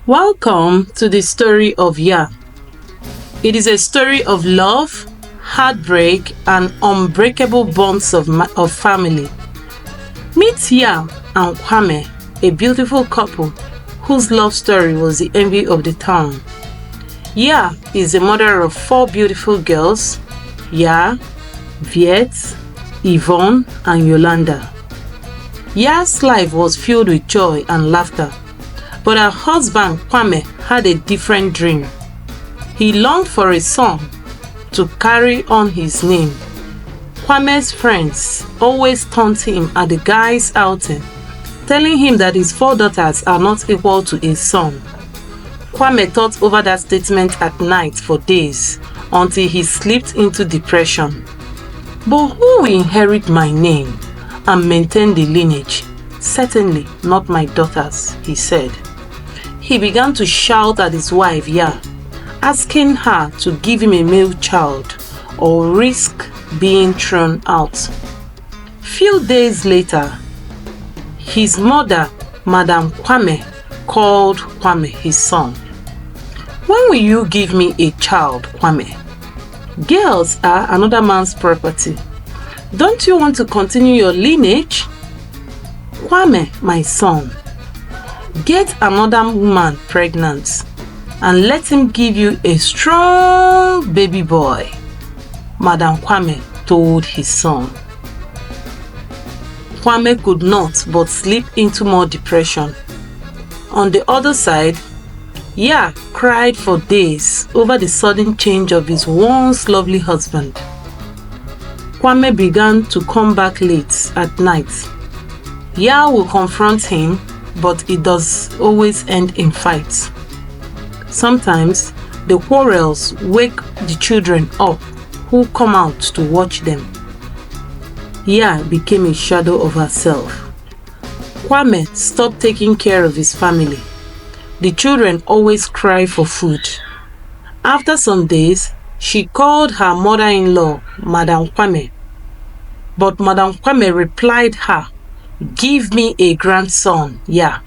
Welcome to the story of Ya. It is a story of love, heartbreak, and unbreakable bonds of family. Meet Ya and Kwame, a beautiful couple whose love story was the envy of the town. Ya is the mother of 4 beautiful girls, Ya, Viet, Yvonne, and Yolanda. Ya's life was filled with joy and laughter, but her husband Kwame had a different dream. He longed for a son to carry on his name. Kwame's friends always taunted him at the guy's outing, telling him that his 4 daughters are not equal to his son. Kwame thought over that statement at night for days until he slipped into depression. But who will inherit my name and maintain the lineage? Certainly not my daughters, he said. He began to shout at his wife, Ya, asking her to give him a male child or risk being thrown out. Few days later, his mother, Madam Kwame, called Kwame his son. When will you give me a child, Kwame? Girls are another man's property. Don't you want to continue your lineage? Kwame, my son, get another woman pregnant and let him give you a strong baby boy, Madam Kwame told his son. Kwame could not but slip into more depression. On the other side, Ya cried for days over the sudden change of his once lovely husband. Kwame began to come back late at night. Ya will confront him, but it does always end in fights. Sometimes the quarrels wake the children up who come out to watch them. Ya became a shadow of herself. Kwame stopped taking care of his family. The children always cry for food. After some days, she called her mother-in-law, Madam Kwame. But Madam Kwame replied her, "Give me a grandson, Ya.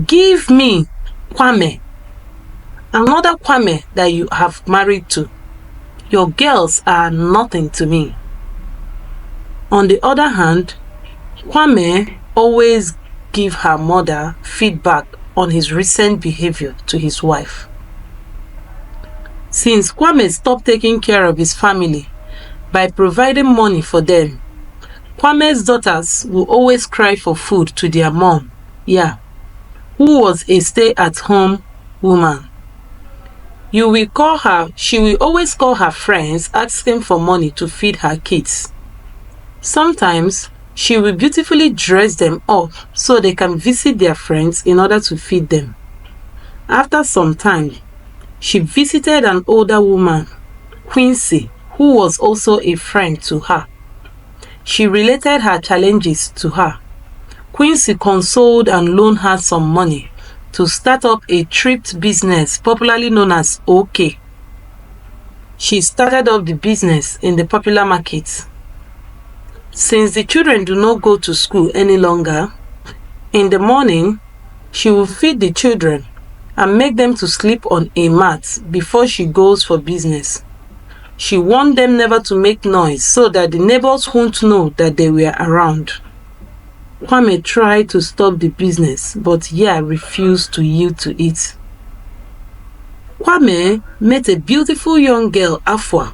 Give me Kwame, another Kwame that you have married to. Your girls are nothing to me." On the other hand, Kwame always gave her mother feedback on his recent behavior to his wife. Since Kwame stopped taking care of his family by providing money for them, Kwame's daughters will always cry for food to their mom, Ya, who was a stay-at-home woman. She will always call her friends asking for money to feed her kids. Sometimes she will beautifully dress them up so they can visit their friends in order to feed them. After some time, she visited an older woman, Quincy, who was also a friend to her. She related her challenges to her. Quincy consoled and loaned her some money to start up a thrift business popularly known as OK. She started up the business in the popular market. Since the children do not go to school any longer, in the morning, she will feed the children and make them to sleep on a mat before she goes for business. She warned them never to make noise so that the neighbors won't know that they were around. Kwame tried to stop the business, but Ya refused to yield to it. Kwame met a beautiful young girl, Afua,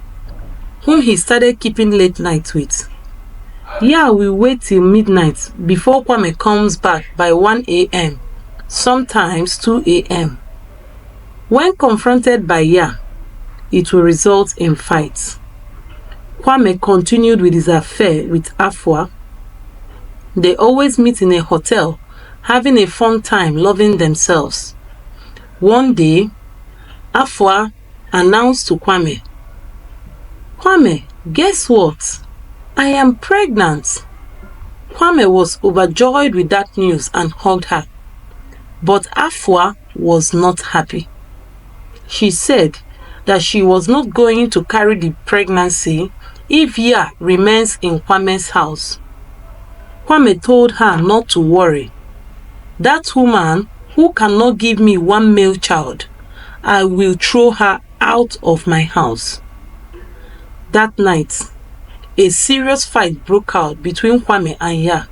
whom he started keeping late night with. Ya will wait till midnight before Kwame comes back by 1 a.m., sometimes 2 a.m. When confronted by Ya, it will result in fights. Kwame continued with his affair with Afua. They always meet in a hotel, having a fun time loving themselves. One day, Afua announced to Kwame, "Kwame, guess what? I am pregnant." Kwame was overjoyed with that news and hugged her. But Afua was not happy. She said that she was not going to carry the pregnancy if Ya remains in Kwame's house. Kwame told her not to worry. That woman who cannot give me one male child, I will throw her out of my house. That night, a serious fight broke out between Kwame and Ya.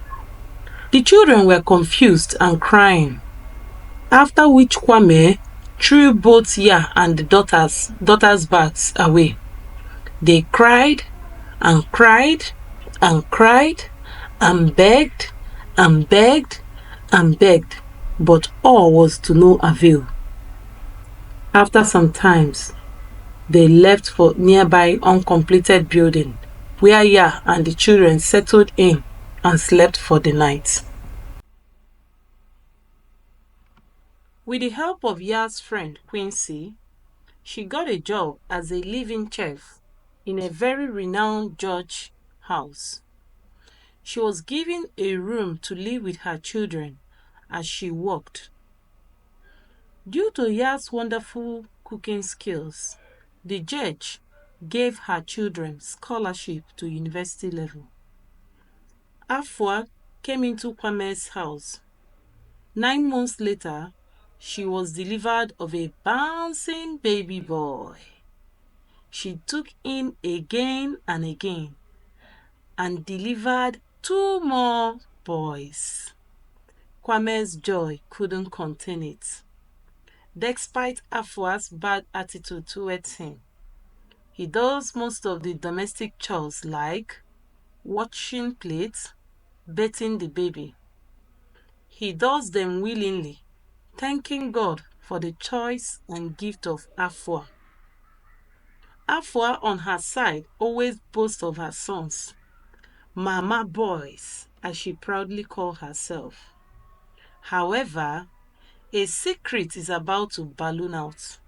The children were confused and crying, after which Kwame threw both Ya and the daughters' bags away. They cried and cried and cried and begged and begged and begged, but all was to no avail. After some times, they left for nearby uncompleted building, where Ya and the children settled in and slept for the night. With the help of Ya's friend Quincy, she got a job as a living chef in a very renowned George house. She was given a room to live with her children as she worked. Due to Ya's wonderful cooking skills, the judge gave her children scholarship to university level. Afua came into Kwame's house. 9 months later, she was delivered of a bouncing baby boy. She took him again and again and delivered 2 more boys. Kwame's joy couldn't contain it. Despite Afua's bad attitude towards him, he does most of the domestic chores like washing plates, bathing the baby. He does them willingly, thanking God for the choice and gift of Afua. Afua, on her side, always boasts of her sons, Mama boys, as she proudly calls herself. However, a secret is about to balloon out.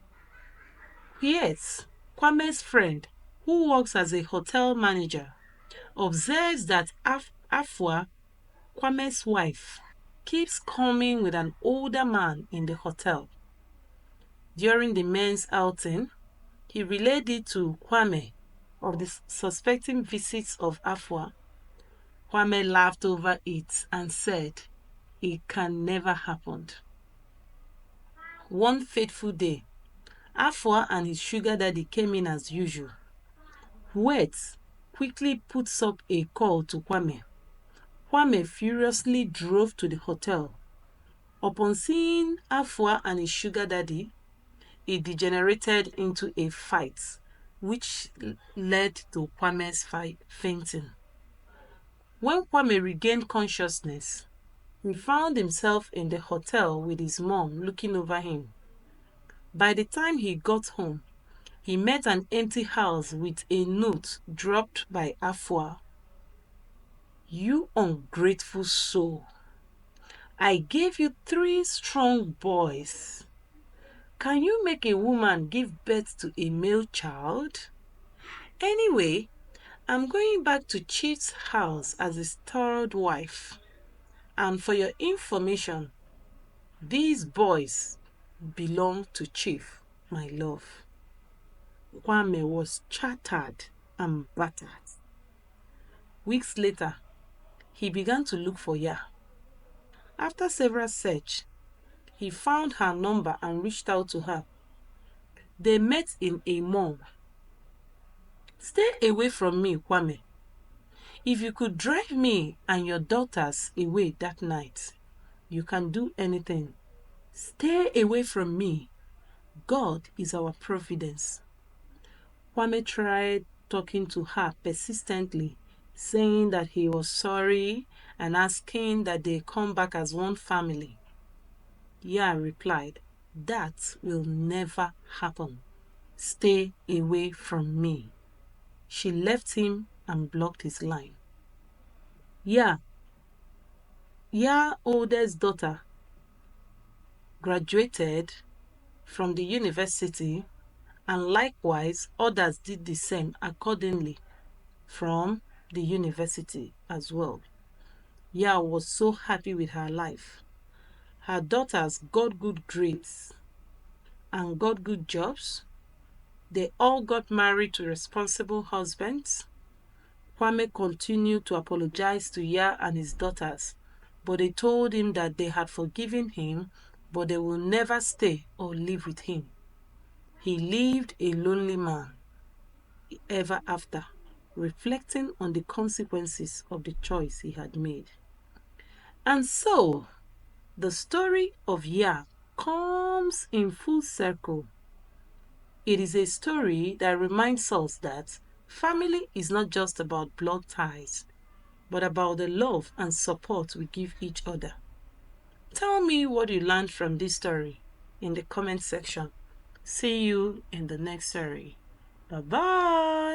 Yes, Kwame's friend, who works as a hotel manager, observes that Afua, Kwame's wife, keeps coming with an older man in the hotel. During the men's outing, he relayed it to Kwame of the suspecting visits of Afua. Kwame laughed over it and said, "It can never happen." One fateful day, Afua and his sugar daddy came in as usual. Wet quickly puts up a call to Kwame. Kwame furiously drove to the hotel. Upon seeing Afua and his sugar daddy, it degenerated into a fight, which led to Kwame's fainting. When Kwame regained consciousness, he found himself in the hotel with his mom looking over him. By the time he got home, he met an empty house with a note dropped by Afua. "You ungrateful soul. I gave you 3 strong boys. Can you make a woman give birth to a male child? Anyway, I'm going back to Chief's house as his 3rd wife. And for your information, these boys belong to Chief, my love." Kwame was shattered and battered. Weeks later, he began to look for Ya. After several search, he found her number and reached out to her. They met in a mall. "Stay away from me, Kwame. If you could drive me and your daughters away that night, you can do anything. Stay away from me. God is our providence." Kwame tried talking to her persistently, saying that he was sorry and asking that they come back as one family. Ya replied, "That will never happen. Stay away from me." She left him and blocked his line. Ya, oldest daughter, graduated from the university, and likewise others did the same accordingly from the university as well. Ya was so happy with her life. Her daughters got good grades and got good jobs. They all got married to responsible husbands. Kwame continued to apologize to Ya and his daughters, but they told him that they had forgiven him but they will never stay or live with him. He lived a lonely man ever after, reflecting on the consequences of the choice he had made. And so, the story of Yah comes in full circle. It is a story that reminds us that family is not just about blood ties, but about the love and support we give each other. Tell me what you learned from this story in the comment section. See you in the next story. Bye bye.